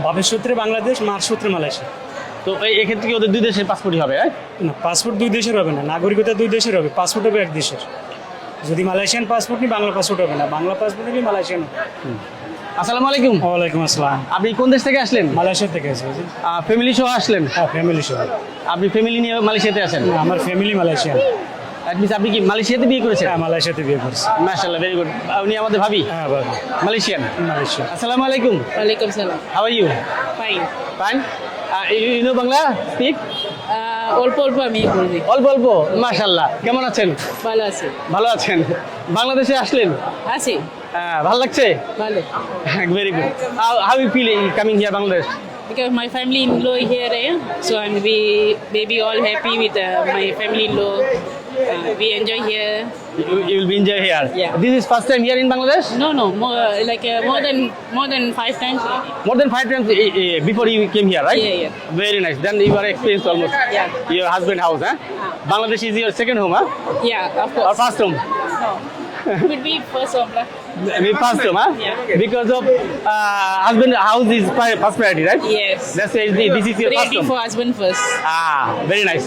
বাপের সূত্রে বাংলাদেশ, মার সূত্রে মালয়েশিয়া। তো এক্ষেত্রে কি ওদের দুই দেশের পাসপোর্টই হবে? না, পাসপোর্ট দুই দেশের হবে না, নাগরিকতা দুই দেশের হবে, পাসপোর্ট হবে এক দেশের। যদি মালয়েশিয়ান পাসপোর্ট নিই বাংলা পাসপোর্ট হবে না, বাংলা পাসপোর্ট নিলে মালয়েশিয়ান হবে। আসসালামু আলাইকুম। ওয়ালাইকুম আসসালাম। আপনি কোন দেশ থেকে আসলেন? মালয়েশিয়া থেকে এসেছি। ফ্যামিলি সহ আসলেন? হ্যাঁ, ফ্যামিলি সহ। আপনি ফ্যামিলি নিয়ে মালয়েশিয়াতে আছেন? না, আমার ফ্যামিলি মালয়েশিয়ান। আপনি কি মালয়েশিয়াতে বিয়ে করেছেন? হ্যাঁ, মালয়েশিয়াতে বিয়ে করছি। মাশাআল্লাহ, ভেরি গুড। উনি আমাদের ভাবি? হ্যাঁ, বাবা। মালয়েশিয়ান। মালয়েশিয়া। আসসালামু আলাইকুম। Walaikum salam. How are you? Fine. Fine. You know Bangla speak? অল্প অল্প আমি বলি। অল্প অল্প। মাশাআল্লাহ। কেমন আছেন? ভালো আছি। ভালো আছেন। বাংলাদেশে আসলেন? আছি ভালো লাগছে? ভালো। Very good. How you feel coming here Bangladesh? Because my family in law here, so I'm be all happy with my family in law. We enjoy here. You will be enjoy here. Yeah. This is first time here in Bangladesh? No, more than 5 times. More than 5 times before you came here, right? Yeah, yeah. Very nice. Then you are experienced almost. Yeah. Your husband house, huh? Bangladesh is your second home, huh? Yeah, of Or course. first home? No. It would be first home, lah. Maybe first home, huh? Yeah. Because of husband house is first priority, right? Yes. That's why this is your first Ready home. for husband first. Very nice.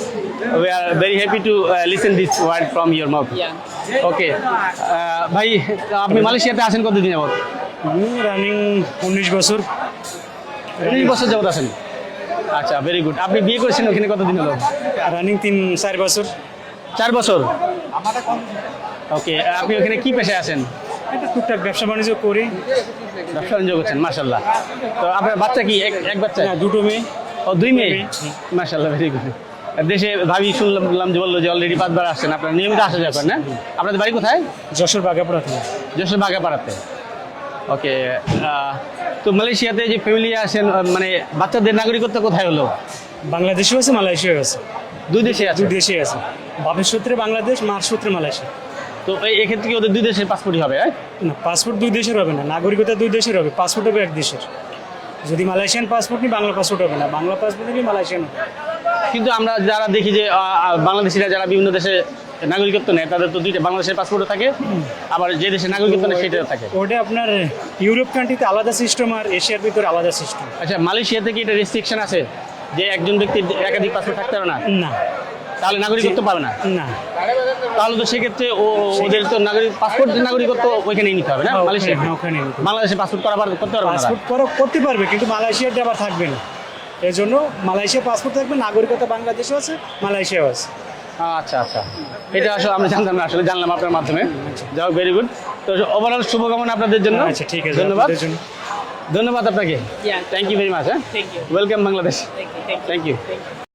We are very happy to listen this word from your mouth. Yeah. Okay. ভাই আপনি মালয়েশিয়াতে আসেন কতদিন যাবত? Running 19 বছর। 19 বছর যাবত আছেন? আচ্ছা, ভেরি গুড। আপনি বিয়ে করেছেন ওখানে কতদিন হলো? রানিং 3-4 বছর। 4 বছর। ওকে, আপনি ওখানে কি পেশায় আছেন? একটা টুকটাক ব্যবসা বাণিজ্য করি। ব্যবসা বাণিজ্য করছেন, মাশাআল্লাহ। তো আপনার বাচ্চা কি এক বাচ্চা? না, দুটো মেয়ে। ও, 2 মেয়ে। মাশাআল্লাহ, ভেরি গুড। দেশে ভাবি শুনলাম যে বললো যে অলরেডি 5 বার আসছেন, আপনারা নিয়মিত আসা যাওয়া করেন না? আপনাদের বাড়ি কোথায়? যশোর বাগাপুরাতে। যশোর বাগাপাড়াতে। ওকে। তো মালয়েশিয়াতে যে ফ্যামিলি আসেন, মানে বাচ্চাদের নাগরিকত্ব কোথায় হলো? বাংলাদেশেও আছে, মালয়েশিয়াও আছে। দুই দেশে আছে? দুই দেশেই আছে। বাপের সূত্রে বাংলাদেশ, মার সূত্রে মালয়েশিয়া। তো এক্ষেত্রে কি ওদের দুই দেশের পাসপোর্টই হবে? না, পাসপোর্ট দুই দেশের হবে না, নাগরিকতা দুই দেশের হবে, পাসপোর্ট হবে এক দেশের। যদি মালয়েশিয়ান পাসপোর্ট নিই বাংলা পাসপোর্ট হবে না, বাংলা পাসপোর্ট নিলে মালয়েশিয়ান হবে। কিন্তু আমরা যারা দেখি যে বাংলাদেশিরা যারা বিভিন্ন দেশে নাগরিকত্ব নেয়, তাদের তো দুইটা বাংলাদেশের পাসপোর্টও থাকে, আবার যে দেশে নাগরিকত্ব নেয় সেটাও থাকে। ওটা আপনার ইউরোপ কান্ট্রিতে আলাদা সিস্টেম আর এশিয়ার ভিতরে আলাদা সিস্টেম। আচ্ছা, মালয়েশিয়াতে কি এটা রেস্ট্রিকশন আছে যে একজন ব্যক্তির একাধিক পাসপোর্ট থাকতে পারে না? না, তাহলে নাগরিকত্ব পাবে না? না। তাহলে তো সেক্ষেত্রে ওদের তো নাগরিকত্ব ওইখানেই নিতে হবে না, হ্যাঁ, মালয়েশিয়া? ওখানে বাংলাদেশে পাসপোর্ট করতে পারবে না? পাসপোর্ট করতে পারবে, কিন্তু মালয়েশিয়াতে আবার থাকবে না। এই জন্য মালয়েশিয়া পাসপোর্ট থাকবে, নাগরিকতা বাংলাদেশও আছে, মালয়েশিয়াও আছে। আচ্ছা আচ্ছা, এটা আসলে আমরা জানতাম না, আসলে জানলাম আপনার মাধ্যমে। যাও, ভেরি গুড। তো ওভারঅল শুভকামনা আপনাদের জন্য। আচ্ছা, ঠিক আছে। ধন্যবাদ। আপনাদের জন্য। ধন্যবাদ আপনাকে। Yeah. Thank you very much. Thank you. Welcome Bangladesh. Thank you. Thank you. Thank you. Thank you.